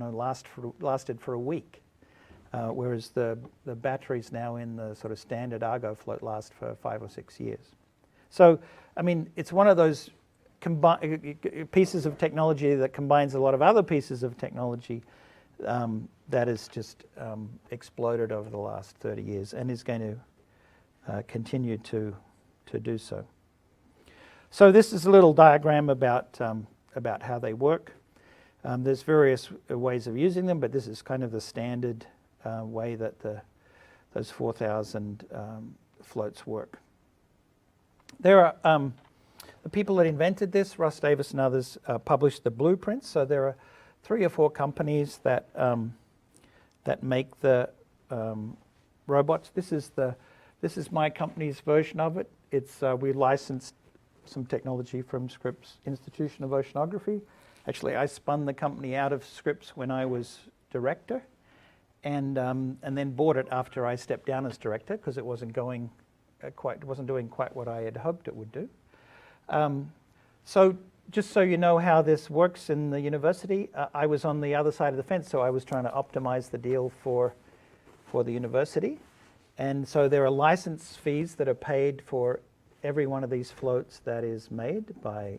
lasted for a week, whereas the batteries now in the sort of standard Argo float last for 5 or 6 years. So, I mean, it's one of those pieces of technology that combines a lot of other pieces of technology that has just exploded over the last 30 years and is going to continue to do so. So this is a little diagram about how they work. There's various ways of using them, but this is kind of the standard way that those 4,000 floats work. There are the people that invented this, Ross Davis and others, published the blueprints. So there are 3 or 4 companies that make the robots. This is my company's version of it. It's we licensed some technology from Scripps Institution of Oceanography. Actually, I spun the company out of Scripps when I was director, and then bought it after I stepped down as director because it wasn't doing quite what I had hoped it would do. So just so you know how this works in the university, I was on the other side of the fence, so I was trying to optimize the deal for the university. And so there are license fees that are paid for every one of these floats that is made by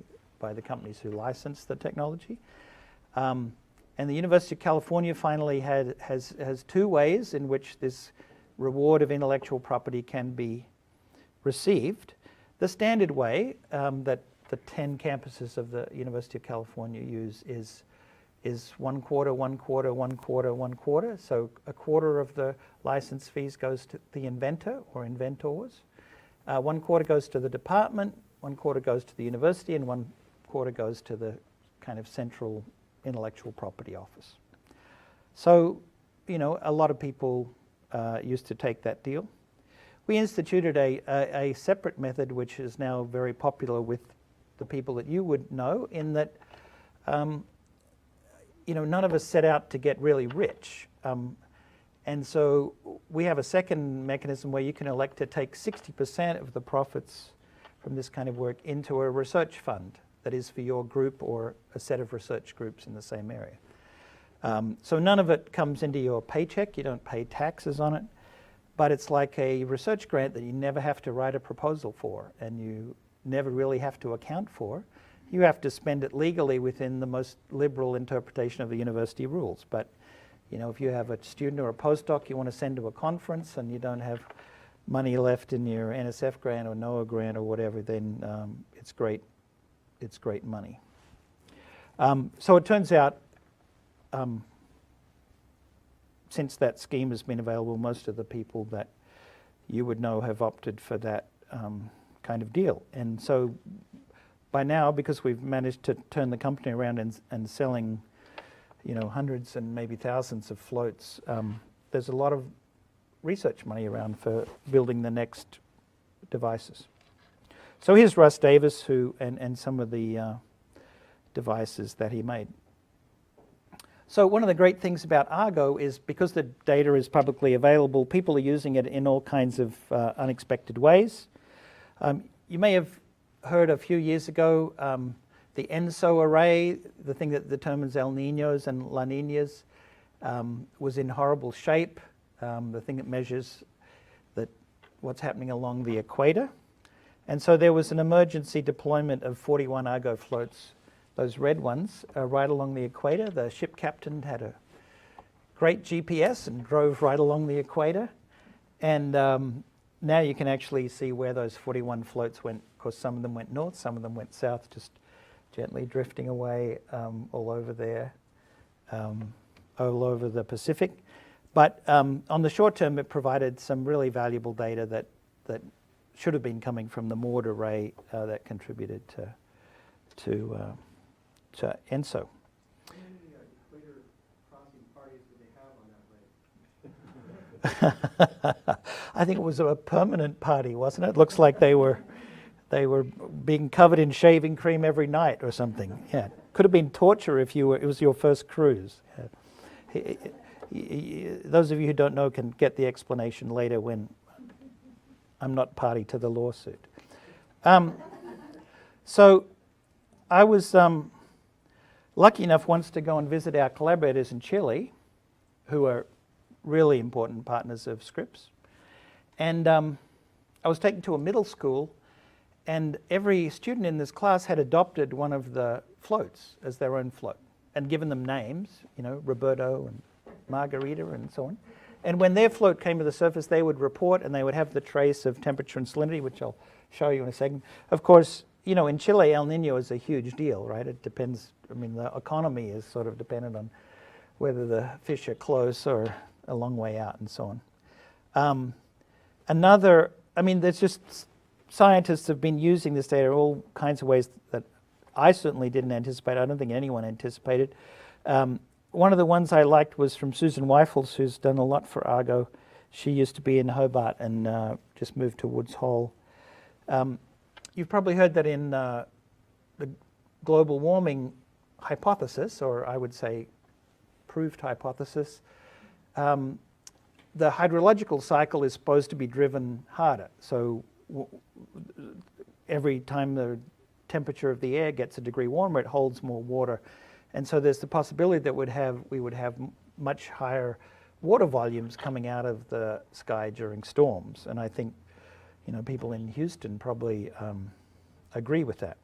the companies who license the technology. And the University of California finally has 2 ways in which this reward of intellectual property can be received. The standard way that the 10 campuses of the University of California use is 1 quarter, 1 quarter, 1 quarter, 1 quarter. So a quarter of the license fees goes to the inventor or inventors. 1 quarter goes to the department, 1 quarter goes to the university, and 1 quarter goes to the kind of central intellectual property office. So, you know, a lot of people used to take that deal. We instituted a separate method which is now very popular with the people that you would know, in that you know, none of us set out to get really rich. And so we have a second mechanism where you can elect to take 60% of the profits from this kind of work into a research fund that is for your group or a set of research groups in the same area. So none of it comes into your paycheck. You don't pay taxes on it. But it's like a research grant that you never have to write a proposal for, and you never really have to account for. You have to spend it legally within the most liberal interpretation of the university rules. But you know, if you have a student or a postdoc you want to send to a conference and you don't have money left in your NSF grant or NOAA grant or whatever, then it's great money. So it turns out, since that scheme has been available, most of the people that you would know have opted for that kind of deal. And so by now, because we've managed to turn the company around and selling, you know, hundreds and maybe thousands of floats, there's a lot of research money around for building the next devices. So here's Russ Davis, and some of the devices that he made. So one of the great things about Argo is because the data is publicly available, people are using it in all kinds of unexpected ways. You may have heard a few years ago the ENSO array, the thing that determines El Niños and La Niñas, was in horrible shape, the thing that measures what's happening along the equator. And so there was an emergency deployment of 41 Argo floats, those red ones, right along the equator. The ship captain had a great GPS and drove right along the equator. And now you can actually see where those 41 floats went. Of course, some of them went north, some of them went south, just gently drifting away all over there, all over the Pacific. But on the short term, it provided some really valuable data that should have been coming from the moored array that contributed to ENSO. How many equator crossing parties did they have on that lake? I think it was a permanent party, wasn't it? Looks like they were being covered in shaving cream every night or something. Yeah, could have been torture if it was your first cruise. Yeah. Those of you who don't know can get the explanation later when I'm not party to the lawsuit. So I was lucky enough once to go and visit our collaborators in Chile, who are really important partners of Scripps. And I was taken to a middle school, and every student in this class had adopted one of the floats as their own float and given them names, you know, Roberto and Margarita and so on. And when their float came to the surface, they would report, and they would have the trace of temperature and salinity, which I'll show you in a second. Of course, you know, in Chile, El Nino is a huge deal, right? It depends, I mean, the economy is sort of dependent on whether the fish are close or a long way out and so on. There's just scientists have been using this data all kinds of ways that I certainly didn't anticipate. I don't think anyone anticipated. One of the ones I liked was from Susan Weifels, who's done a lot for Argo. She used to be in Hobart and just moved to Woods Hole. You've probably heard that in the global warming hypothesis, or I would say proved hypothesis, the hydrological cycle is supposed to be driven harder. So every time the temperature of the air gets a degree warmer, it holds more water. And so there's the possibility that we would have much higher water volumes coming out of the sky during storms. And I think, you know, people in Houston probably agree with that.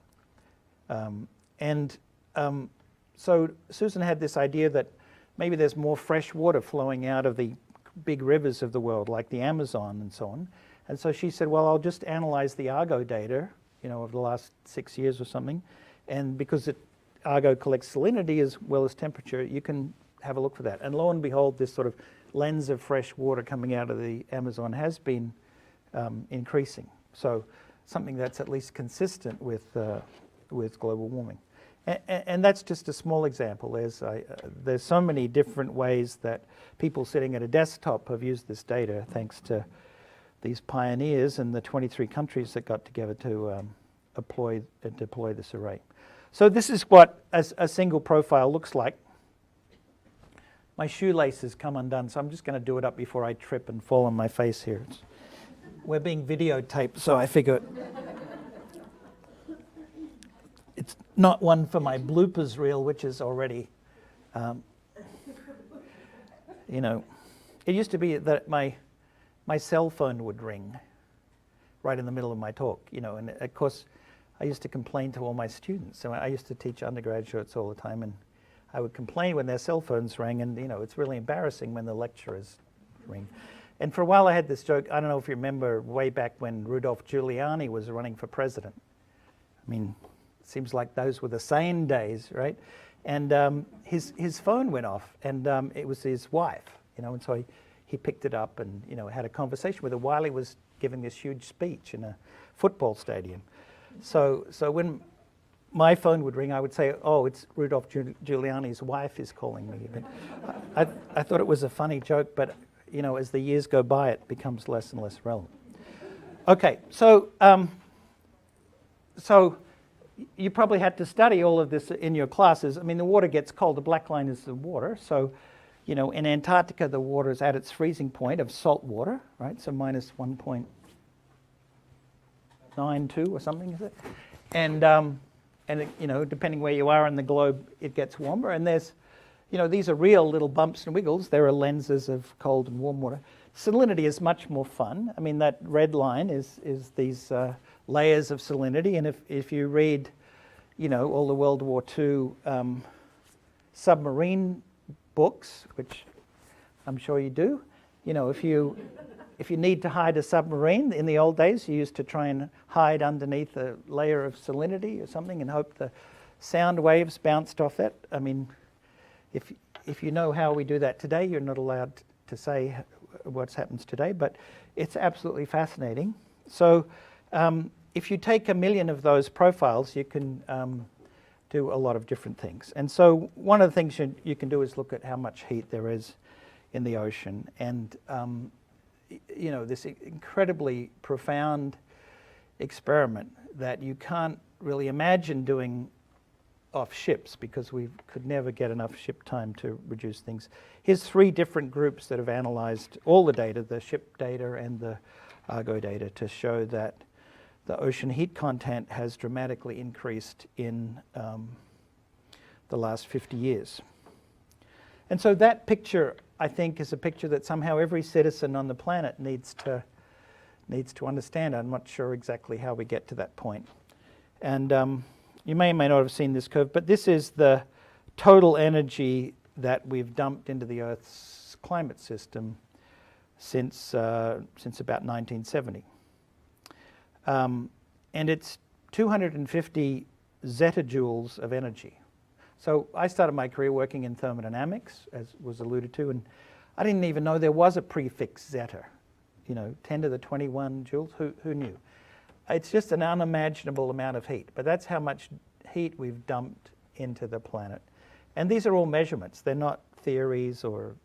So Susan had this idea that maybe there's more fresh water flowing out of the big rivers of the world, like the Amazon and so on. And so she said, well, I'll just analyze the Argo data, you know, of the last 6 years or something. And because Argo collects salinity as well as temperature, you can have a look for that. And lo and behold, this sort of lens of fresh water coming out of the Amazon has been increasing. So something that's at least consistent with global warming. And that's just a small example. There's so many different ways that people sitting at a desktop have used this data, thanks to these pioneers in the 23 countries that got together to deploy this array. So this is what a single profile looks like. My shoelace has come undone, so I'm just going to do it up before I trip and fall on my face here. We're being videotaped, so I figure it's not one for my bloopers reel, which is already, you know, it used to be that my cell phone would ring right in the middle of my talk, you know, and of course I used to complain to all my students. So I used to teach undergraduates all the time, and I would complain when their cell phones rang, and you know, it's really embarrassing when the lecturers ring. And for a while I had this joke, I don't know if you remember way back when Rudolph Giuliani was running for president. I mean, it seems like those were the sane days, right? And his phone went off, and it was his wife, you know, and so he picked it up and, you know, had a conversation with her while he was giving this huge speech in a football stadium. So when my phone would ring, I would say, oh, it's Rudolph Giuliani's wife is calling me. But I thought it was a funny joke, but, you know, as the years go by, it becomes less and less relevant. Okay, so you probably had to study all of this in your classes. I mean, the water gets cold. The black line is the water. So, you know, in Antarctica, the water is at its freezing point of salt water, right? So minus 1.92 or something, is it? And it, you know, depending where you are in the globe, it gets warmer. And there's, you know, these are real little bumps and wiggles. There are lenses of cold and warm water. Salinity is much more fun. I mean, that red line is these layers of salinity. And if you read, you know, all the World War II submarine books, which I'm sure you do, you know, if you need to hide a submarine, in the old days, you used to try and hide underneath a layer of salinity or something and hope the sound waves bounced off that. I mean, if you know how we do that today, you're not allowed to say what happens today, but it's absolutely fascinating. So if you take 1 million of those profiles, you can do a lot of different things. And so one of the things you can do is look at how much heat there is in the ocean. And you know, this incredibly profound experiment that you can't really imagine doing off ships, because we could never get enough ship time to reduce things. Here's 3 different groups that have analyzed all the data, the ship data and the Argo data, to show that the ocean heat content has dramatically increased in the last 50 years. And so that picture, I think, is a picture that somehow every citizen on the planet needs to understand. I'm not sure exactly how we get to that point. And you may or may not have seen this curve, but this is the total energy that we've dumped into the Earth's climate system since about 1970. And it's 250 zettajoules of energy. So I started my career working in thermodynamics, as was alluded to, and I didn't even know there was a prefix zetta. 10 to the 21 joules, who knew? It's just an unimaginable amount of heat, but that's how much heat we've dumped into the planet. And these are all measurements. They're not theories or,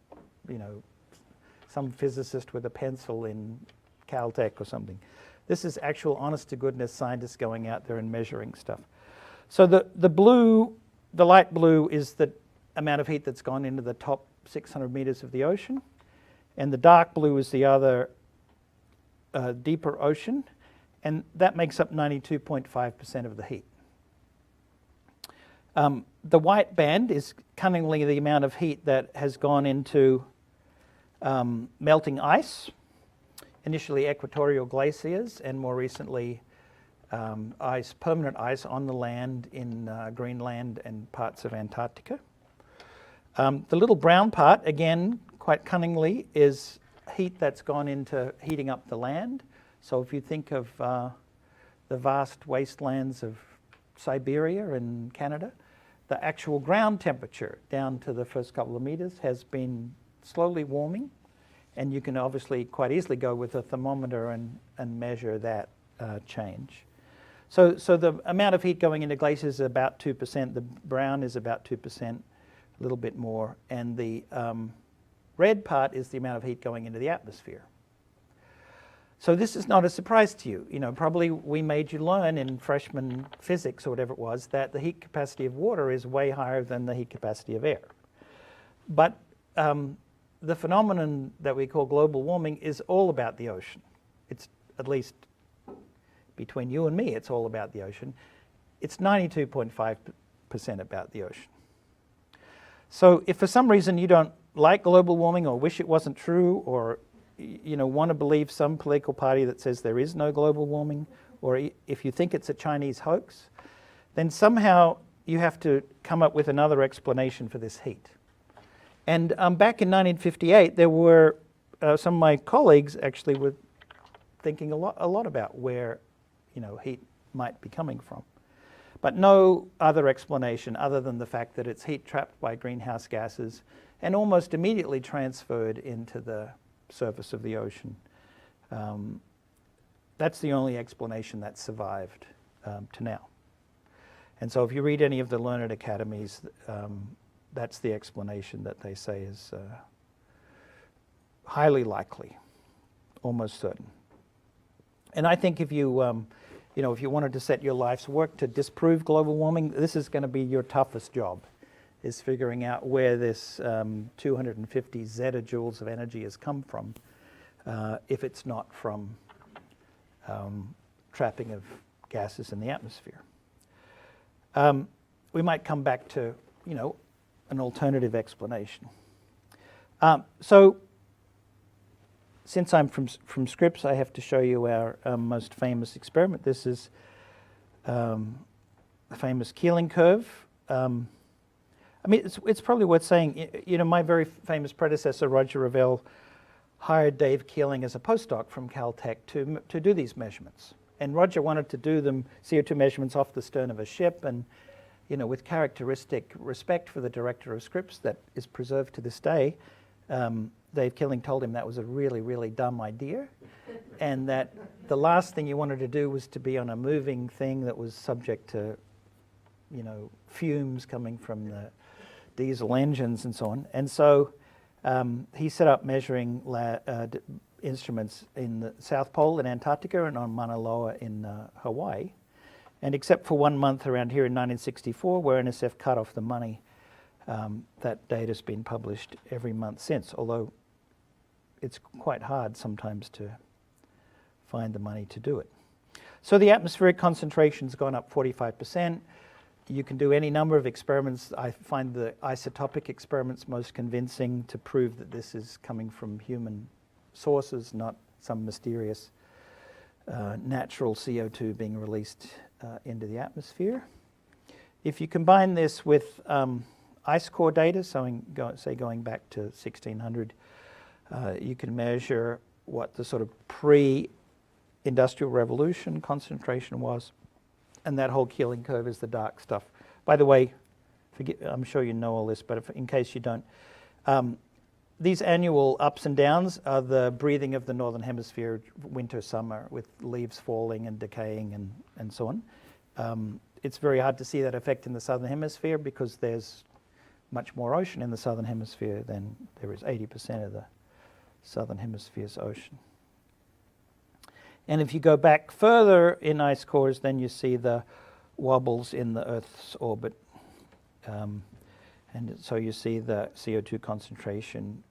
some physicist with a pencil in Caltech or something. This is actual honest-to-goodness scientists going out there and measuring stuff. So the light blue is the amount of heat that's gone into the top 600 meters of the ocean, and the dark blue is the other deeper ocean, and that makes up 92.5% of the heat. The white band is cunningly the amount of heat that has gone into melting ice, initially equatorial glaciers, and more recently permanent ice on the land in Greenland and parts of Antarctica. The little brown part, again, quite cunningly, is heat that's gone into heating up the land. So if you think of the vast wastelands of Siberia and Canada, the actual ground temperature down to the first couple of meters has been slowly warming, and you can obviously quite easily go with a thermometer and measure that change. So the amount of heat going into glaciers is about 2%, the brown is about 2%, a little bit more, and the red part is the amount of heat going into the atmosphere. So this is not a surprise to you. Probably we made you learn in freshman physics or whatever it was that the heat capacity of water is way higher than the heat capacity of air. But the phenomenon that we call global warming is all about the ocean. It's, at least between you and me, it's all about the ocean. It's 92.5% about the ocean. So if for some reason you don't like global warming or wish it wasn't true, or want to believe some political party that says there is no global warming, or if you think it's a Chinese hoax, then somehow you have to come up with another explanation for this heat. And back in 1958, there were some of my colleagues actually were thinking a lot about where heat might be coming from. But no other explanation other than the fact that it's heat trapped by greenhouse gases and almost immediately transferred into the surface of the ocean. That's the only explanation that's survived to now. And so if you read any of the learned academies, that's the explanation that they say is highly likely, almost certain. And I think if you wanted to set your life's work to disprove global warming, this is going to be your toughest job, is figuring out where this 250 zettajoules of energy has come from, if it's not from trapping of gases in the atmosphere. We might come back to, an alternative explanation. So, since I'm from Scripps, I have to show you our most famous experiment. This is the famous Keeling curve. It's probably worth saying, my very famous predecessor, Roger Revelle, hired Dave Keeling as a postdoc from Caltech to do these measurements. And Roger wanted to do them, CO2 measurements off the stern of a ship, and with characteristic respect for the director of Scripps that is preserved to this day, Dave Keeling told him that was a really, really dumb idea, and that the last thing you wanted to do was to be on a moving thing that was subject to, fumes coming from the diesel engines and so on. And so he set up measuring instruments in the South Pole in Antarctica and on Mauna Loa in Hawaii. And except for 1 month around here in 1964, where NSF cut off the money, that data's been published every month since, although it's quite hard sometimes to find the money to do it. So the atmospheric concentration's gone up 45%. You can do any number of experiments. I find the isotopic experiments most convincing to prove that this is coming from human sources, not some mysterious natural CO2 being released into the atmosphere. If you combine this with ice core data, so say going back to 1600, you can measure what the sort of pre-industrial revolution concentration was, and that whole Keeling curve is the dark stuff. By the way, I'm sure you know all this, but in case you don't, these annual ups and downs are the breathing of the northern hemisphere, winter, summer, with leaves falling and decaying and so on. It's very hard to see that effect in the southern hemisphere because there's much more ocean in the southern hemisphere than there is 80% of the southern hemisphere's ocean. And if you go back further in ice cores, then you see the wobbles in the Earth's orbit. And so you see the CO2 concentration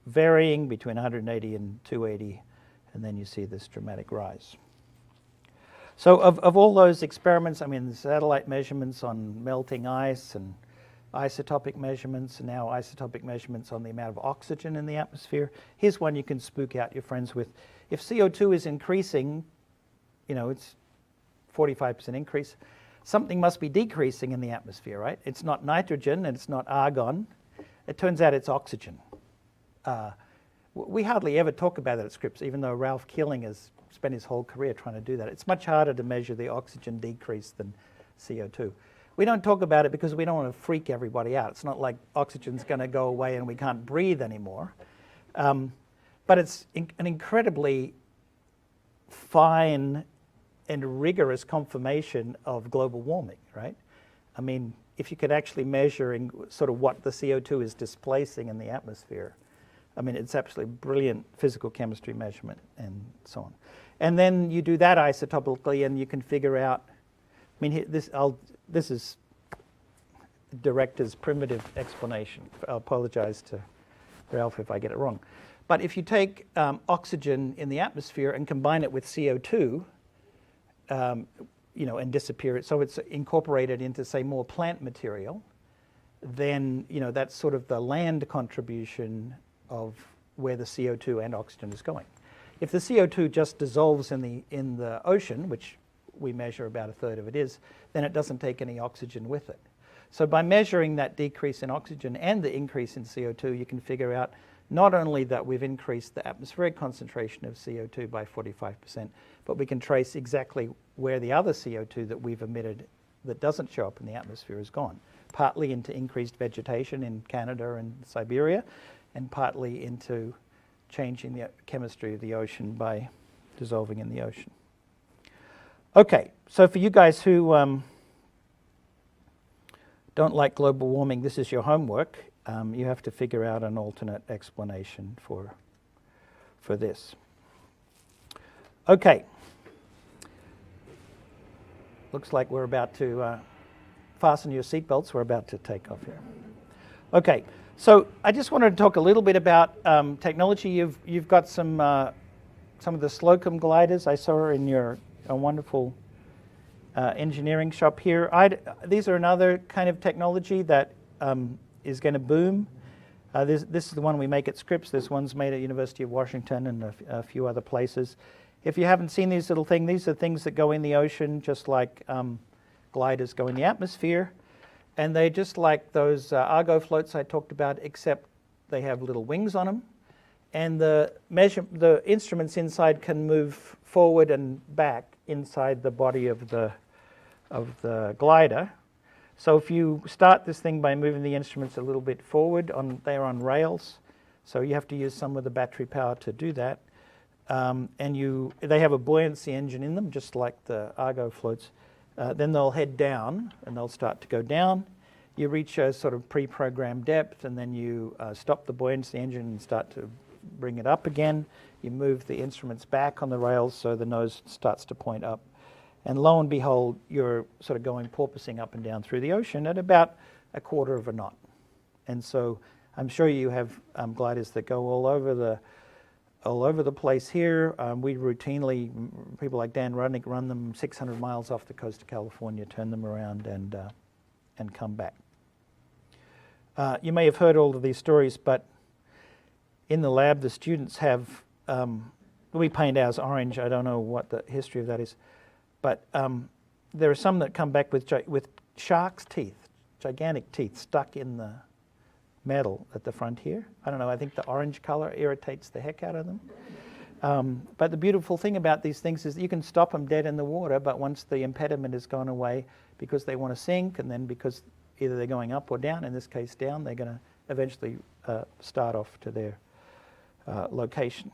varying between 180 and 280, and then you see this dramatic rise. So of all those experiments, I mean, the satellite measurements on melting ice and isotopic measurements, and now isotopic measurements on the amount of oxygen in the atmosphere. Here's one you can spook out your friends with. If CO2 is increasing, you know, it's 45% increase, something must be decreasing in the atmosphere, right? It's not nitrogen and it's not argon. It turns out it's oxygen. We hardly ever talk about it at Scripps, even though Ralph Keeling has spent his whole career trying to do that. It's much harder to measure the oxygen decrease than CO2. We don't talk about it because we don't want to freak everybody out. It's not like oxygen's going to go away and we can't breathe anymore. But it's an incredibly fine and rigorous confirmation of global warming, right? I mean, if you could actually measure in sort of what the CO2 is displacing in the atmosphere, I mean, it's absolutely brilliant physical chemistry measurement and so on. And then you do that isotopically and you can figure out, I mean, this is director's primitive explanation. I'll apologize to Ralph if I get it wrong. But if you take oxygen in the atmosphere and combine it with CO2, you know, and disappear it, so it's incorporated into, say, more plant material, then, you know, that's sort of the land contribution of where the CO2 and oxygen is going. If the CO2 just dissolves in the ocean, which we measure about a third of it is, then it doesn't take any oxygen with it. So by measuring that decrease in oxygen and the increase in CO2, you can figure out not only that we've increased the atmospheric concentration of CO2 by 45%, but we can trace exactly where the other CO2 that we've emitted that doesn't show up in the atmosphere is gone. Partly into increased vegetation in Canada and Siberia, and partly into changing the chemistry of the ocean by dissolving in the ocean. Okay, so for you guys who don't like global warming, this is your homework. You have to figure out an alternate explanation for this. Okay. Looks like we're about to fasten your seatbelts. We're about to take off here. Okay, so I just wanted to talk a little bit about technology. You've got some of the Slocum gliders. I saw in your wonderful engineering shop here. These are another kind of technology that is going to boom. This is the one we make at Scripps. This one's made at University of Washington and a few other places. If you haven't seen these little things, these are things that go in the ocean, just like gliders go in the atmosphere. And they're just like those Argo floats I talked about, except they have little wings on them. And the instruments inside can move forward and back inside the body of the glider. So if you start this thing by moving the instruments a little bit forward, they're on rails, so you have to use some of the battery power to do that. They have a buoyancy engine in them, just like the Argo floats. Then they'll head down, and they'll start to go down. You reach a sort of pre-programmed depth, and then you stop the buoyancy engine and start to bring it up again. You move the instruments back on the rails so the nose starts to point up. And lo and behold, you're sort of going porpoising up and down through the ocean at about a quarter of a knot. And so I'm sure you have gliders that go all over all over the place here. We routinely, people like Dan Rudnick, run them 600 miles off the coast of California, turn them around, and come back. You may have heard all of these stories, but in the lab, the students have, we paint ours orange. I don't know what the history of that is, but there are some that come back with shark's teeth, gigantic teeth stuck in the metal at the front here. I don't know, I think the orange color irritates the heck out of them. But the beautiful thing about these things is that you can stop them dead in the water, but once the impediment has gone away, because they want to sink, and then because either they're going up or down, in this case down, they're going to eventually start off to their location.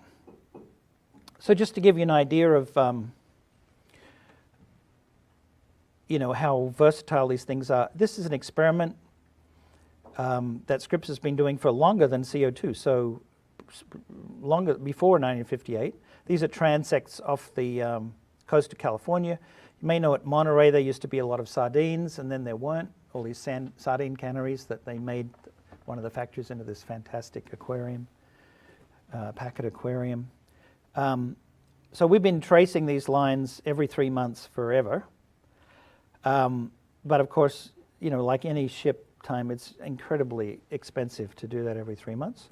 So just to give you an idea of how versatile these things are, this is an experiment that Scripps has been doing for longer than CO2, so longer before 1958. These are transects off the coast of California. You may know at Monterey there used to be a lot of sardines, and then there weren't. All these sardine canneries that they made one of the factories into this fantastic aquarium, Packet aquarium. So we've been tracing these lines every 3 months forever. But of course, like any ship time, it's incredibly expensive to do that every 3 months.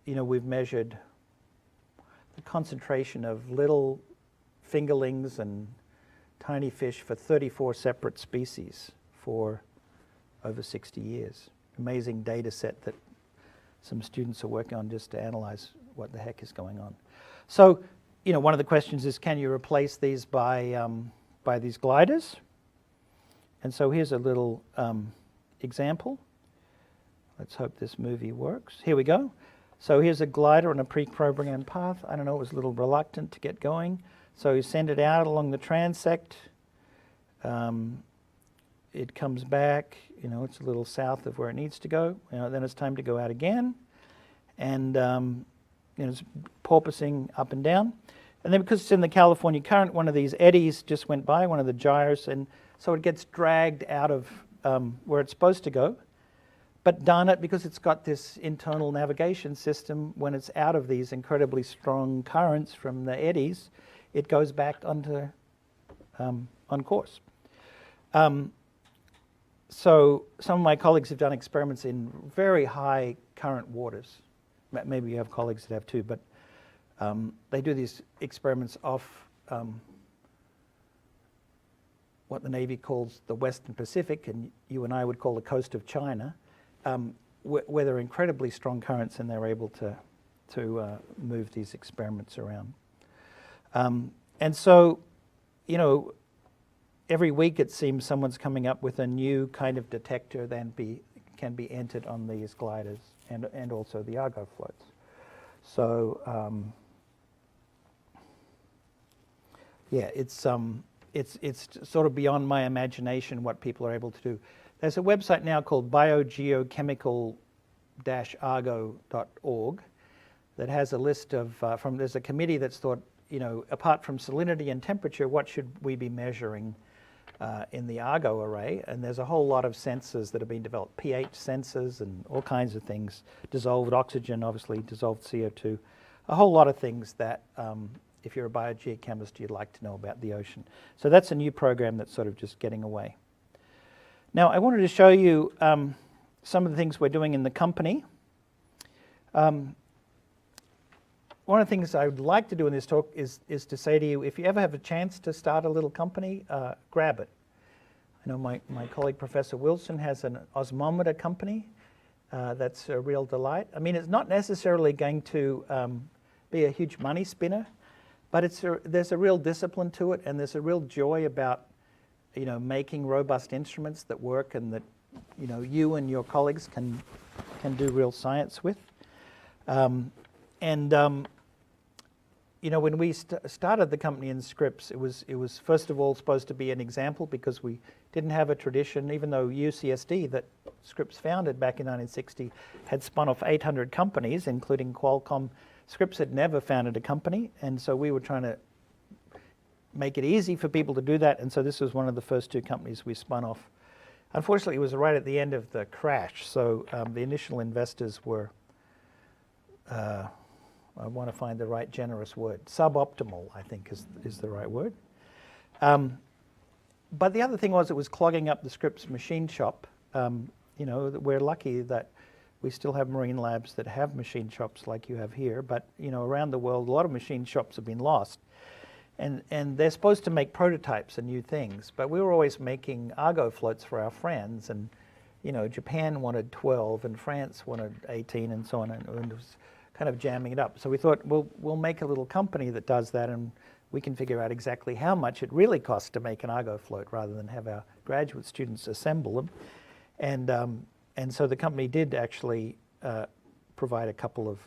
We've measured the concentration of little fingerlings and tiny fish for 34 separate species for over 60 years. Amazing data set that some students are working on just to analyze what the heck is going on. So, one of the questions is, can you replace these by these gliders? And so here's a little example. Let's hope this movie works. Here we go. So here's a glider on a pre-programmed path. I don't know, it was a little reluctant to get going. So you send it out along the transect. It comes back, it's a little south of where it needs to go. Then it's time to go out again. And it's porpoising up and down. And then because it's in the California current, one of these eddies just went by, one of the gyres, and so it gets dragged out of where it's supposed to go. But darn it, because it's got this internal navigation system, when it's out of these incredibly strong currents from the eddies, it goes back onto on course. So some of my colleagues have done experiments in very high current waters. Maybe you have colleagues that have too, but they do these experiments off what the Navy calls the Western Pacific, and you and I would call the coast of China, where there are incredibly strong currents, and they're able to move these experiments around. And so, every week it seems someone's coming up with a new kind of detector that can be entered on these gliders and also the Argo floats. So it's sort of beyond my imagination what people are able to do. There's a website now called biogeochemical-argo.org that has a list of there's a committee that's thought, apart from salinity and temperature, what should we be measuring in the Argo array? And there's a whole lot of sensors that have been developed, pH sensors and all kinds of things, dissolved oxygen, obviously, dissolved CO2, a whole lot of things that if you're a biogeochemist, you'd like to know about the ocean. So that's a new program that's sort of just getting away. Now, I wanted to show you some of the things we're doing in the company. One of the things I would like to do in this talk is to say to you, if you ever have a chance to start a little company, grab it. I know my colleague Professor Wilson has an osmometer company that's a real delight. I mean, it's not necessarily going to be a huge money spinner, but there's a real discipline to it, and there's a real joy about making robust instruments that work and that you and your colleagues can do real science with. When we started the company in Scripps, it was first of all supposed to be an example because we didn't have a tradition, even though UCSD that Scripps founded back in 1960 had spun off 800 companies, including Qualcomm. Scripps had never founded a company, and so we were trying to make it easy for people to do that, and so this was one of the first two companies we spun off. Unfortunately, it was right at the end of the crash, so the initial investors were I want to find the right generous word. Suboptimal, I think, is the right word. But the other thing was it was clogging up the Scripps machine shop. You know, we're lucky that we still have marine labs that have machine shops like you have here, but you know, around the world, a lot of machine shops have been lost. And they're supposed to make prototypes and new things, but we were always making Argo floats for our friends, and you know, Japan wanted 12 and France wanted 18 and so on, and it was kind of jamming it up. So we thought, we'll make a little company that does that, and we can figure out exactly how much it really costs to make an Argo float rather than have our graduate students assemble them. And so the company did actually provide a couple of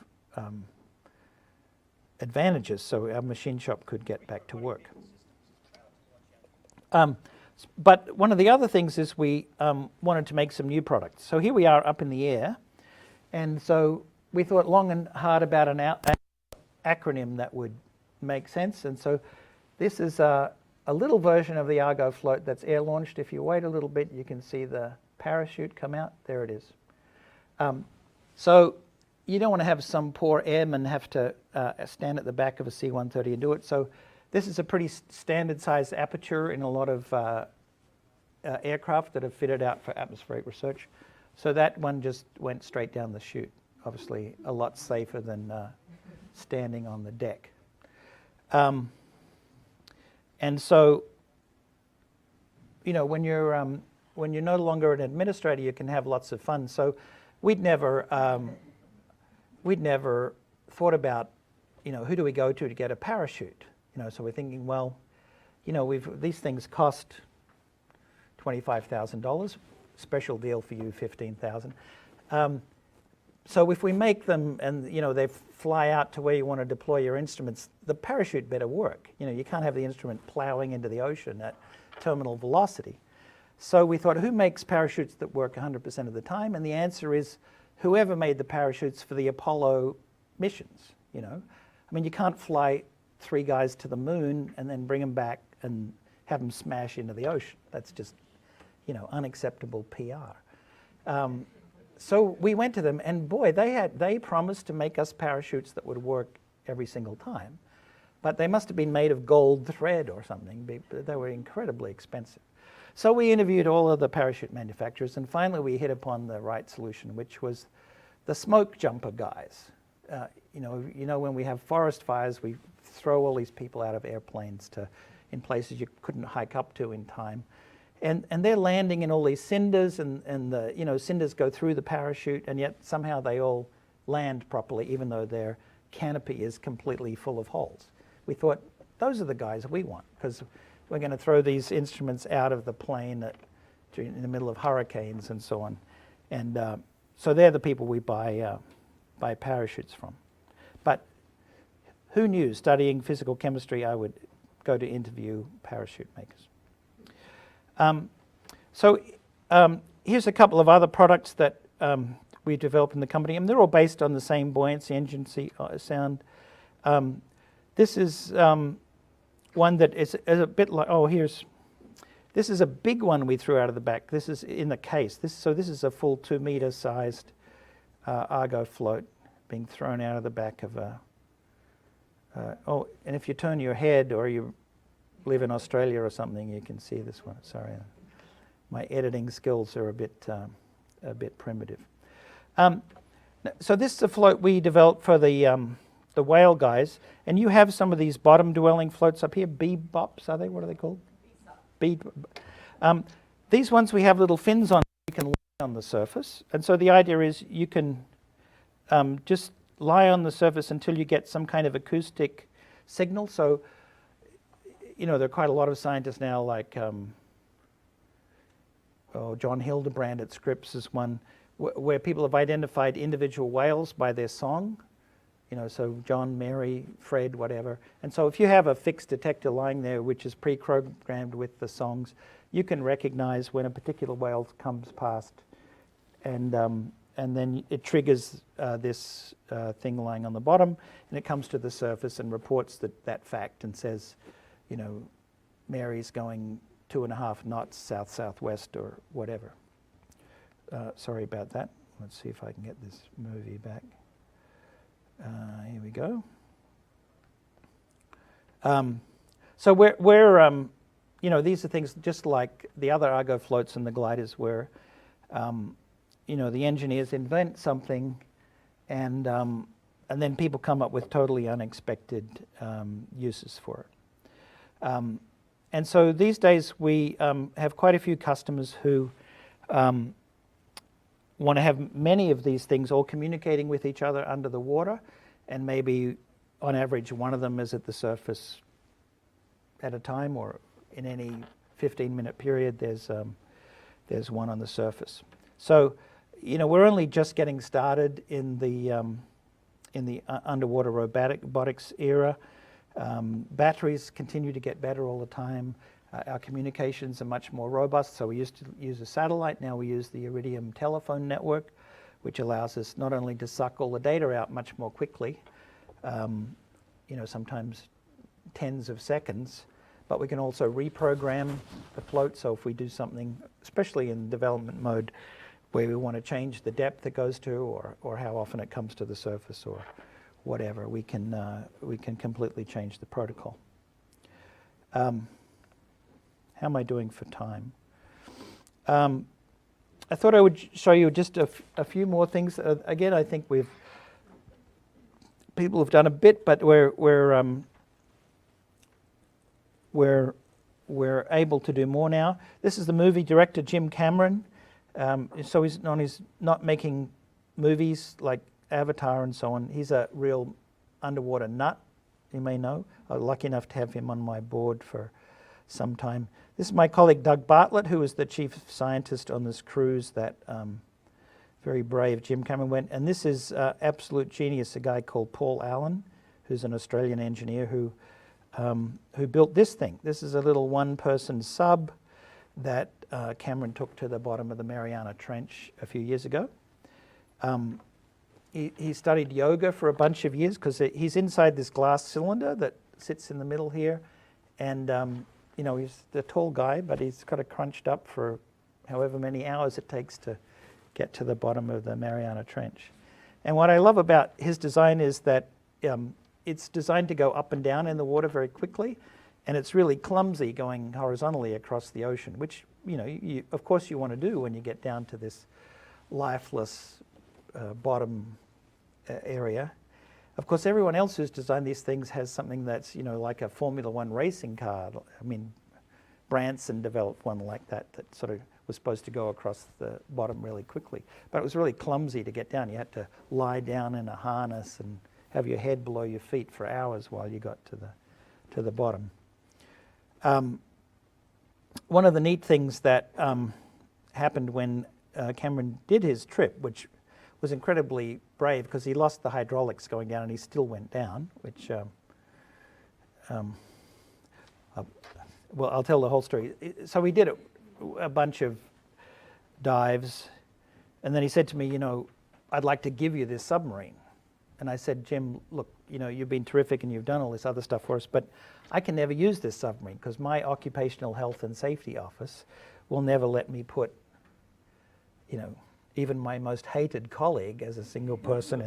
advantages, so our machine shop could get back to work. But one of the other things is we wanted to make some new products. So here we are up in the air, and so we thought long and hard about an acronym that would make sense. And so this is a little version of the Argo float that's air launched. If you wait a little bit, you can see the parachute come out. There it is. So you don't want to have some poor airman have to stand at the back of a C-130 and do it. So this is a pretty standard sized aperture in a lot of aircraft that are fitted out for atmospheric research. So that one just went straight down the chute. Obviously a lot safer than standing on the deck. And so, you know, when you're no longer an administrator, you can have lots of fun. So we'd never thought about, you know, who do we go to get a parachute? You know, so we're thinking, well, you know, these things cost $25,000. Special deal for you, $15,000. So if we make them and, you know, they fly out to where you want to deploy your instruments, the parachute better work. You know, you can't have the instrument plowing into the ocean at terminal velocity. So we thought, who makes parachutes that work 100% of the time? And the answer is whoever made the parachutes for the Apollo missions, you know. I mean, you can't fly 3 guys to the moon and then bring them back and have them smash into the ocean. That's just, you know, unacceptable PR. So we went to them, and boy, they promised to make us parachutes that would work every single time. But they must have been made of gold thread or something. They were incredibly expensive. So we interviewed all of the parachute manufacturers, and finally we hit upon the right solution, which was the smoke jumper guys. You know, when we have forest fires, we throw all these people out of airplanes in places you couldn't hike up to in time. And they're landing in all these cinders, and the, you know, cinders go through the parachute, and yet somehow they all land properly, even though their canopy is completely full of holes. We thought, those are the guys we want, because we're going to throw these instruments out of the plane in the middle of hurricanes and so on. And so they're the people we buy parachutes from. But who knew, studying physical chemistry, I would go to interview parachute makers. Here's a couple of other products that we developed in the company, and they're all based on the same buoyancy engine sound. This is one that is a bit like, this is a big one we threw out of the back. This is in the case. This is a full 2 meter sized Argo float being thrown out of the back of a, and if you turn your head or you live in Australia or something, you can see this one. Sorry, my editing skills are a bit primitive. So this is a float we developed for the whale guys, and you have some of these bottom-dwelling floats up here. Bebops, are they? What are they called? These ones we have little fins on. You can lie on the surface, and so the idea is you can just lie on the surface until you get some kind of acoustic signal. So, you know, there are quite a lot of scientists now, like John Hildebrand at Scripps is one, where people have identified individual whales by their song. You know, so John, Mary, Fred, whatever. And so if you have a fixed detector lying there, which is pre-programmed with the songs, you can recognize when a particular whale comes past, and then it triggers this thing lying on the bottom, and it comes to the surface and reports that fact and says, you know, Mary's going 2.5 knots south-southwest or whatever. Sorry about that. Let's see if I can get this movie back. Here we go. So we're you know, these are things just like the other Argo floats and the gliders where, you know, the engineers invent something and then people come up with totally unexpected uses for it. And so these days we have quite a few customers who want to have many of these things all communicating with each other under the water, and maybe on average one of them is at the surface at a time, or in any 15-minute period there's one on the surface. So, you know, we're only just getting started in the underwater robotics era. Batteries continue to get better all the time. Our communications are much more robust. So we used to use a satellite. Now we use the Iridium telephone network, which allows us not only to suck all the data out much more quickly, you know, sometimes tens of seconds, but we can also reprogram the float. So if we do something, especially in development mode, where we want to change the depth it goes to, or how often it comes to the surface, or whatever, we can completely change the protocol. How am I doing for time? I thought I would show you just a few more things. Again, I think people have done a bit, but we're able to do more now. This is the movie director Jim Cameron. So he's not making movies like Avatar and so on. He's a real underwater nut, you may know. I'm lucky enough to have him on my board for some time. This is my colleague Doug Bartlett, who was the chief scientist on this cruise that very brave Jim Cameron went. And this is absolute genius, a guy called Paul Allen, who's an Australian engineer who built this thing. This is a little one-person sub that Cameron took to the bottom of the Mariana Trench a few years ago. He studied yoga for a bunch of years because he's inside this glass cylinder that sits in the middle here. And, you know, he's the tall guy, but he's kind of crunched up for however many hours it takes to get to the bottom of the Mariana Trench. And what I love about his design is that it's designed to go up and down in the water very quickly, and it's really clumsy going horizontally across the ocean, which, you know, of course you want to do when you get down to this lifeless bottom area. Of course, everyone else who's designed these things has something that's, you know, like a Formula One racing car. I mean, Branson developed one like that sort of was supposed to go across the bottom really quickly. But it was really clumsy to get down. You had to lie down in a harness and have your head below your feet for hours while you got to the bottom. One of the neat things that happened when Cameron did his trip, which was incredibly brave because he lost the hydraulics going down and he still went down, which, well, I'll tell the whole story. So he did a bunch of dives, and then he said to me, you know, I'd like to give you this submarine. And I said, Jim, look, you know, you've been terrific and you've done all this other stuff for us, but I can never use this submarine because my occupational health and safety office will never let me put, you know, even my most hated colleague as a single person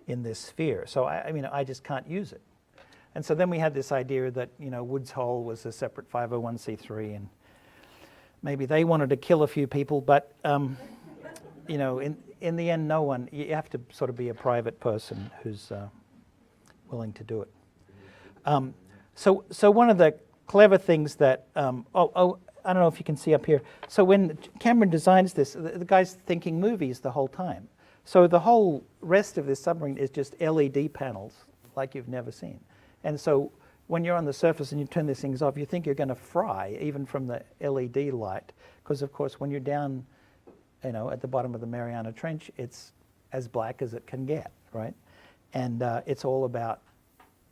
in this sphere. So I mean, I just can't use it. And so then we had this idea that, you know, Woods Hole was a separate 501c3, and maybe they wanted to kill a few people, but you know, in the end, no one. You have to sort of be a private person who's willing to do it. So one of the clever things that I don't know if you can see up here. So when Cameron designs this, the guy's thinking movies the whole time. So the whole rest of this submarine is just LED panels like you've never seen. And so when you're on the surface and you turn these things off, you think you're going to fry even from the LED light. Because of course, when you're down, you know, at the bottom of the Mariana Trench, it's as black as it can get, right? And it's all about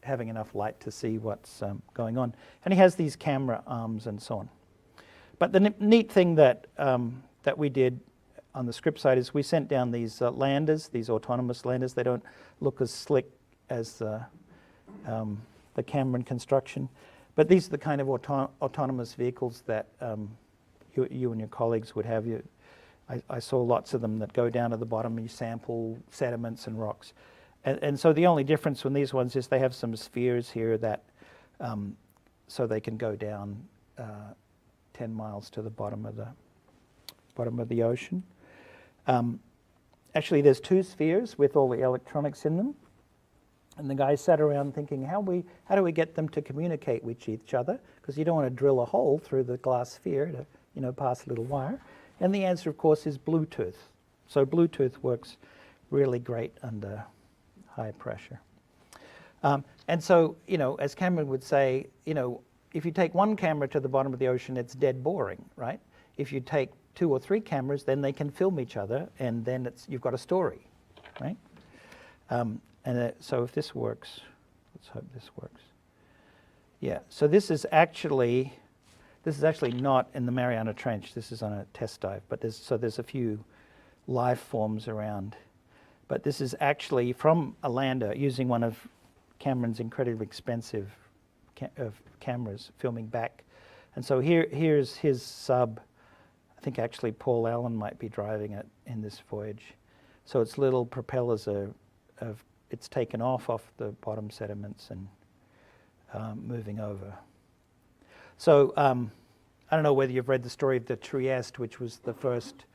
having enough light to see what's going on. And he has these camera arms and so on. But the neat thing that we did on the Scripps side is we sent down these landers, these autonomous landers. They don't look as slick as the Cameron construction, but these are the kind of autonomous vehicles that you and your colleagues would have. I saw lots of them that go down to the bottom and you sample sediments and rocks. And so the only difference from these ones is they have some spheres here that, so they can go down 10 miles to the bottom of the ocean. Actually, there's 2 spheres with all the electronics in them. And the guys sat around thinking, how do we get them to communicate with each other? Because you don't want to drill a hole through the glass sphere to, pass a little wire. And the answer, of course, is Bluetooth. So Bluetooth works really great under high pressure. And so, as Cameron would say, if you take one camera to the bottom of the ocean, it's dead boring, right? If you take 2 or 3 cameras, then they can film each other, and then you've got a story, right? So if this works, let's hope this works. Yeah, so this is actually not in the Mariana Trench. This is on a test dive, but there's a few life forms around. But this is actually from a lander using one of Cameron's incredibly expensive cameras filming back. And so here's his sub. I think actually Paul Allen might be driving it in this voyage. So its little propellers it's taken off the bottom sediments and moving over. So I don't know whether you've read the story of the Trieste, which was the first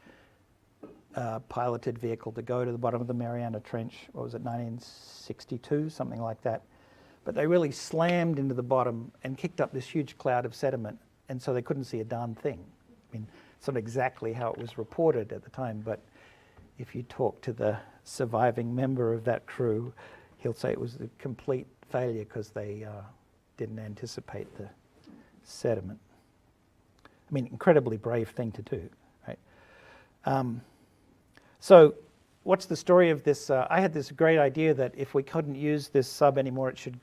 piloted vehicle to go to the bottom of the Mariana Trench. What was it, 1962, something like that. But they really slammed into the bottom and kicked up this huge cloud of sediment, and so they couldn't see a darn thing. I mean, it's not exactly how it was reported at the time, but if you talk to the surviving member of that crew, he'll say it was a complete failure because they didn't anticipate the sediment. I mean, incredibly brave thing to do, right? So what's the story of this? I had this great idea that if we couldn't use this sub anymore, it should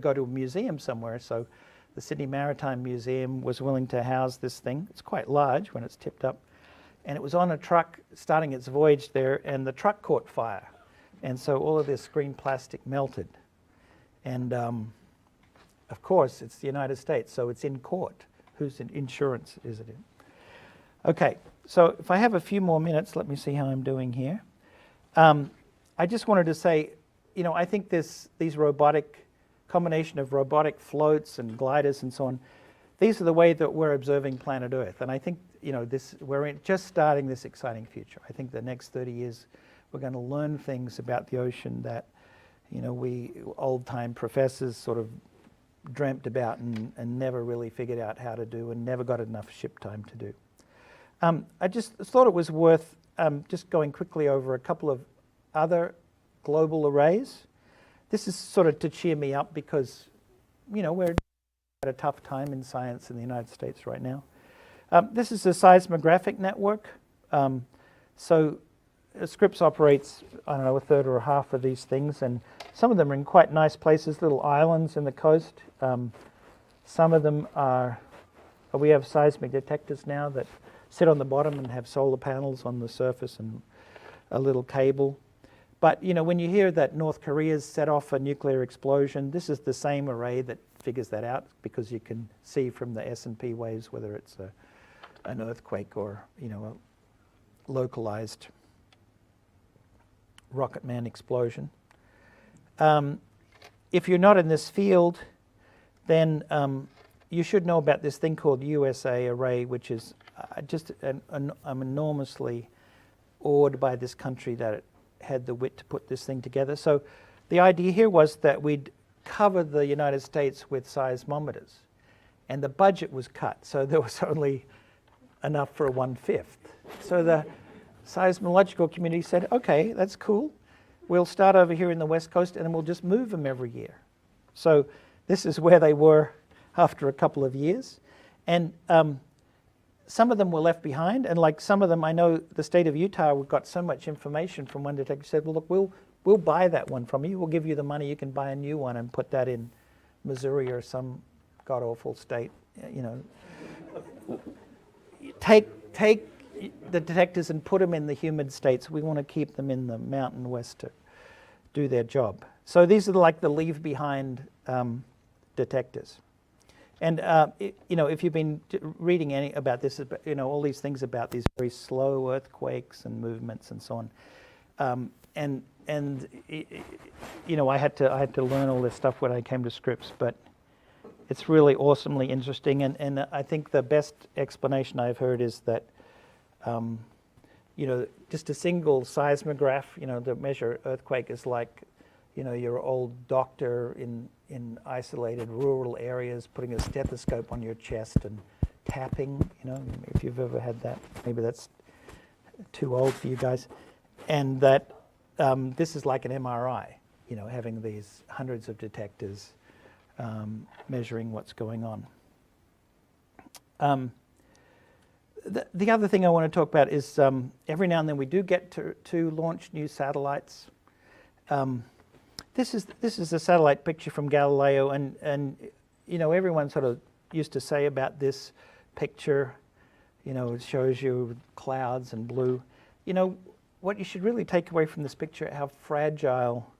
go to a museum somewhere. So the Sydney Maritime Museum was willing to house this thing. It's quite large when it's tipped up. And it was on a truck starting its voyage there, and the truck caught fire. And so all of this green plastic melted. And of course, it's the United States, so it's in court. Whose insurance is it in? Okay, so if I have a few more minutes, let me see how I'm doing here. I just wanted to say, I think these combination of robotic floats and gliders and so on, these are the way that we're observing planet Earth. And I think, we're just starting this exciting future. I think the next 30 years, we're going to learn things about the ocean that, we old-time professors sort of dreamt about and never really figured out how to do and never got enough ship time to do. I just thought it was worth just going quickly over a couple of other global arrays. This is sort of to cheer me up because, we're at a tough time in science in the United States right now. This is a seismographic network. So Scripps operates, I don't know, a third or a half of these things, and some of them are in quite nice places, little islands in the coast. Some of them we have seismic detectors now that sit on the bottom and have solar panels on the surface and a little cable. But, when you hear that North Korea's set off a nuclear explosion, this is the same array that figures that out because you can see from the S&P waves whether it's an earthquake or, a localized rocket man explosion. If you're not in this field, then you should know about this thing called USA Array, which is I'm enormously awed by this country that it had the wit to put this thing together. So the idea here was that we'd cover the United States with seismometers, and the budget was cut, so there was only enough for 1/5. So the seismological community said, okay, that's cool. We'll start over here in the West Coast and then we'll just move them every year. So this is where they were after a couple of years. And some of them were left behind, and like some of them, I know the state of Utah got so much information from one detector, said, well, look, we'll buy that one from you. We'll give you the money. You can buy a new one and put that in Missouri or some god-awful state. Take the detectors and put them in the humid states. We want to keep them in the mountain west to do their job. So these are like the leave-behind detectors. And, if you've been reading any about this, all these things about these very slow earthquakes and movements and so on, and you know, I had to learn all this stuff when I came to Scripps, but it's really awesomely interesting. And I think the best explanation I've heard is that, you know, just a single seismograph, you know, to measure earthquake is like, you know, your old doctor in isolated rural areas putting a stethoscope on your chest and tapping, you know, if you've ever had that. Maybe that's too old for you guys. And that this is like an MRI, you know, having these hundreds of detectors measuring what's going on. The other thing I want to talk about is every now and then we do get to launch new satellites. This is a satellite picture from Galileo, and you know, everyone sort of used to say about this picture, you know, it shows you clouds and blue. You know, what you should really take away from this picture, how fragile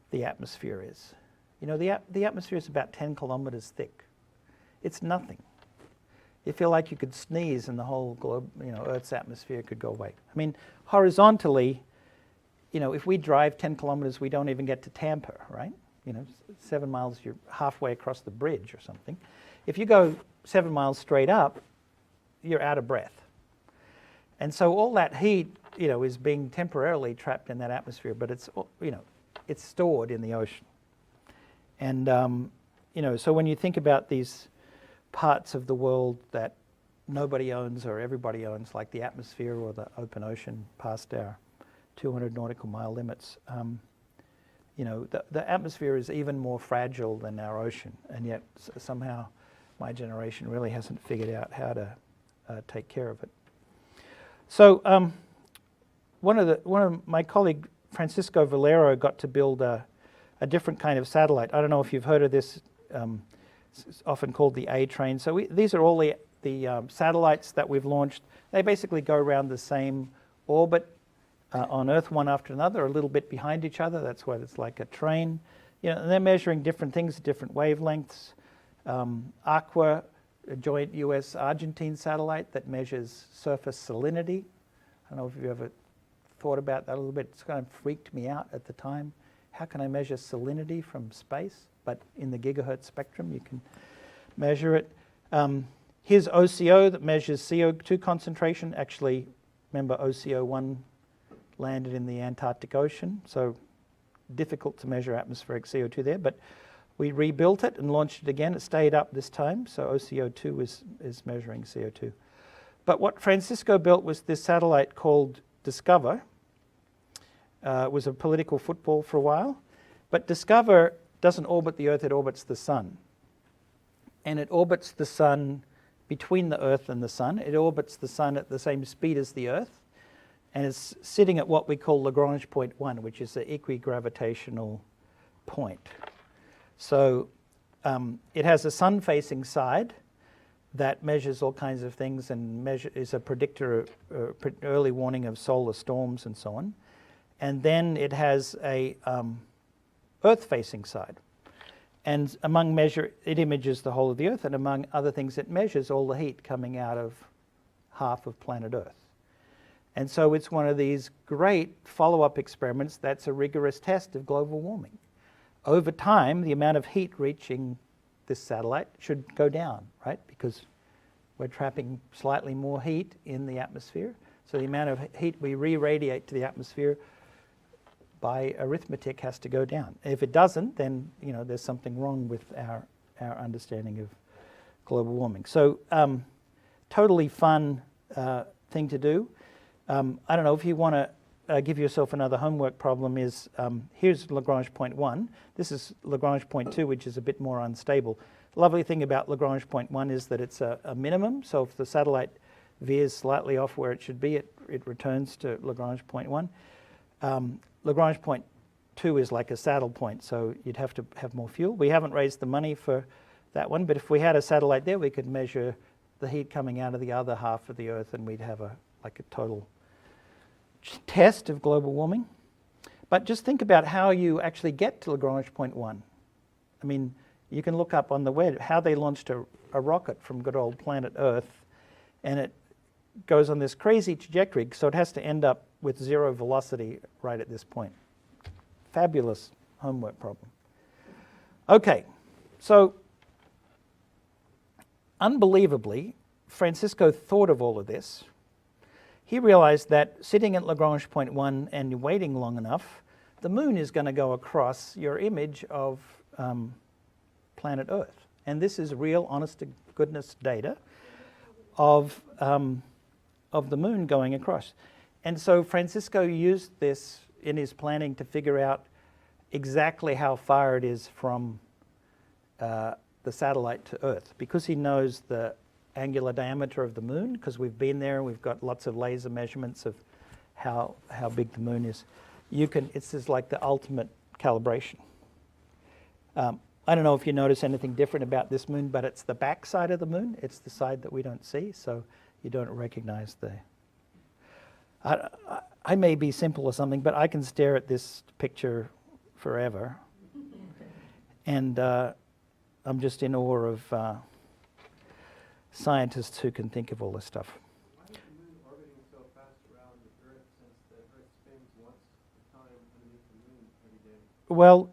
the atmosphere is. You know, the atmosphere is about 10 kilometers thick. It's nothing. You feel like you could sneeze and the whole globe, you know, Earth's atmosphere could go away. I mean, horizontally, you know, if we drive 10 kilometers, we don't even get to Tampa, right? You know, 7 miles, you're halfway across the bridge or something. If you go 7 miles straight up, you're out of breath. And so all that heat, you know, is being temporarily trapped in that atmosphere, but it's, you know, it's stored in the ocean. And, you know, so when you think about these parts of the world that nobody owns or everybody owns, like the atmosphere or the open ocean past our 200 nautical mile limits, you know, the atmosphere is even more fragile than our ocean, and yet somehow my generation really hasn't figured out how to take care of it. So one of my colleague Francisco Valero got to build a different kind of satellite. I don't know if you've heard of this. It's often called the A train. So these are all the satellites that we've launched. They basically go around the same orbit on Earth, one after another, a little bit behind each other. That's why it's like a train. You know, and they're measuring different things at different wavelengths. Aqua, a joint US-Argentine satellite that measures surface salinity. I don't know if you've ever thought about that a little bit. It's kind of freaked me out at the time. How can I measure salinity from space? But in the gigahertz spectrum, you can measure it. Here's OCO that measures CO2 concentration. Actually, remember OCO1 landed in the Antarctic Ocean, so difficult to measure atmospheric CO2 there, but we rebuilt it and launched it again. It stayed up this time, so OCO2 is measuring CO2. But what Francisco built was this satellite called Discover. It was a political football for a while, but Discover doesn't orbit the Earth, it orbits the Sun. And it orbits the Sun between the Earth and the Sun. It orbits the Sun at the same speed as the Earth, and it's sitting at what we call Lagrange point 1, which is the equigravitational point. So it has a sun-facing side that measures all kinds of things and is a predictor, early warning of solar storms and so on. And then it has a Earth-facing side. And among measure, it images the whole of the Earth, and among other things, it measures all the heat coming out of half of planet Earth. And so it's one of these great follow-up experiments that's a rigorous test of global warming. Over time, the amount of heat reaching this satellite should go down, right? Because we're trapping slightly more heat in the atmosphere. So the amount of heat we re-radiate to the atmosphere by arithmetic has to go down. If it doesn't, then you know there's something wrong with our understanding of global warming. So totally fun thing to do. I don't know if you want to give yourself another homework problem is, here's Lagrange point 1. This is Lagrange point 2, which is a bit more unstable. The lovely thing about Lagrange point 1 is that it's a minimum. So if the satellite veers slightly off where it should be, it returns to Lagrange point 1. Lagrange point 2 is like a saddle point, so you'd have to have more fuel. We haven't raised the money for that one, but if we had a satellite there, we could measure the heat coming out of the other half of the Earth, and we'd have a total test of global warming. But just think about how you actually get to Lagrange point 1. I mean, you can look up on the web how they launched a rocket from good old planet Earth, and it goes on this crazy trajectory, so it has to end up with zero velocity right at this point. Fabulous homework problem. Okay, so unbelievably, Francisco thought of all of this. He realized that sitting at Lagrange point 1 and waiting long enough, the moon is going to go across your image of planet Earth. And this is real, honest-to-goodness data of the moon going across. And so Francisco used this in his planning to figure out exactly how far it is from the satellite to Earth, because he knows the angular diameter of the moon, because we've been there and we've got lots of laser measurements of how big the moon is. It's just like the ultimate calibration. I don't know if you notice anything different about this moon, but it's the back side of the moon. It's the side that we don't see, so you don't recognize the... I may be simple or something, but I can stare at this picture forever. And I'm just in awe of scientists who can think of all this stuff. Why is the moon orbiting so fast around the Earth, since the Earth spins once a time underneath the moon every day? Well,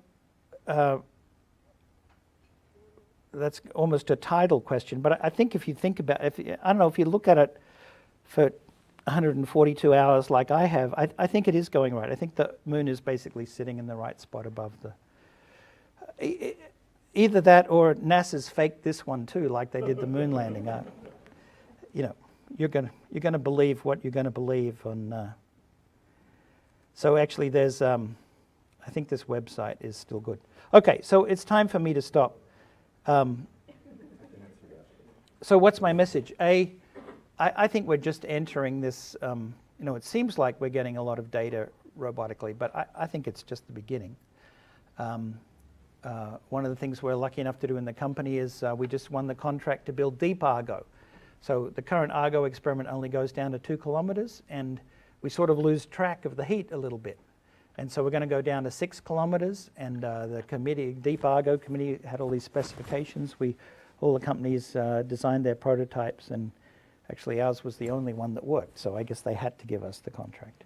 that's almost a tidal question, but I think if you think about it, I don't know, if you look at it for 142 hours like I have, I think it is going right. I think the moon is basically sitting in the right spot above the... Either that or NASA's faked this one too, like they did the moon landing. You know, you're gonna believe what you're gonna believe on... So actually there's... I think this website is still good. Okay, so it's time for me to stop. So what's my message? I think we're just entering this, it seems like we're getting a lot of data robotically, but I think it's just the beginning. One of the things we're lucky enough to do in the company is we just won the contract to build deep Argo. So the current Argo experiment only goes down to 2 kilometers, and we sort of lose track of the heat a little bit. And so we're going to go down to 6 kilometers, and the committee, Deep Argo committee, had all these specifications. All the companies designed their prototypes, and actually ours was the only one that worked, so I guess they had to give us the contract.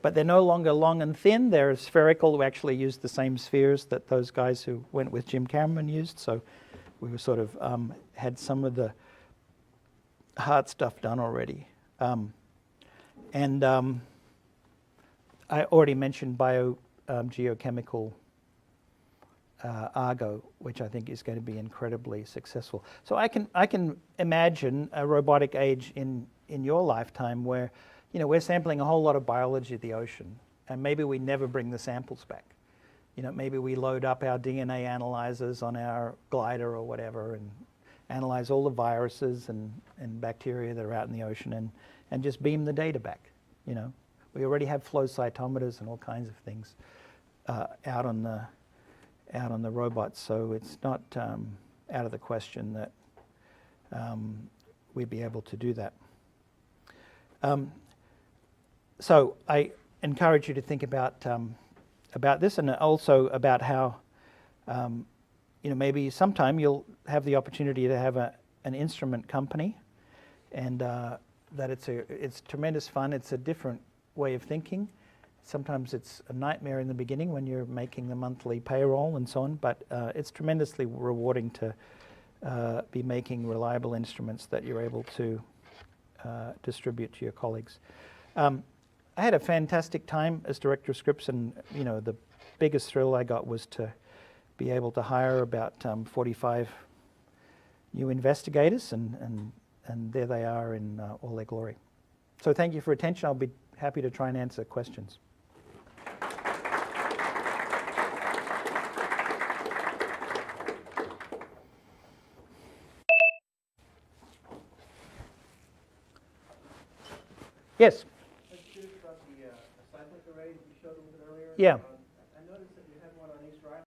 But they're no longer long and thin. They're spherical. We actually used the same spheres that those guys who went with Jim Cameron used, so we were sort of had some of the hard stuff done already. I already mentioned geochemical Argo, which I think is going to be incredibly successful. So I can imagine a robotic age in your lifetime where, we're sampling a whole lot of biology of the ocean, and maybe we never bring the samples back. Maybe we load up our DNA analyzers on our glider or whatever and analyze all the viruses and bacteria that are out in the ocean and just beam the data back. We already have flow cytometers and all kinds of things out on the robots, so it's not out of the question that we'd be able to do that. So I encourage you to think about this, and also about how maybe sometime you'll have the opportunity to have an instrument company, and that it's tremendous fun. It's a different way of thinking. Sometimes it's a nightmare in the beginning when you're making the monthly payroll and so on, but it's tremendously rewarding to be making reliable instruments that you're able to distribute to your colleagues. I had a fantastic time as director of Scripps, and the biggest thrill I got was to be able to hire about 45 new investigators, and there they are in all their glory. So thank you for attention. I'll be happy to try and answer questions. Yes? I was curious about the seismic array that you showed a little bit earlier. Yeah.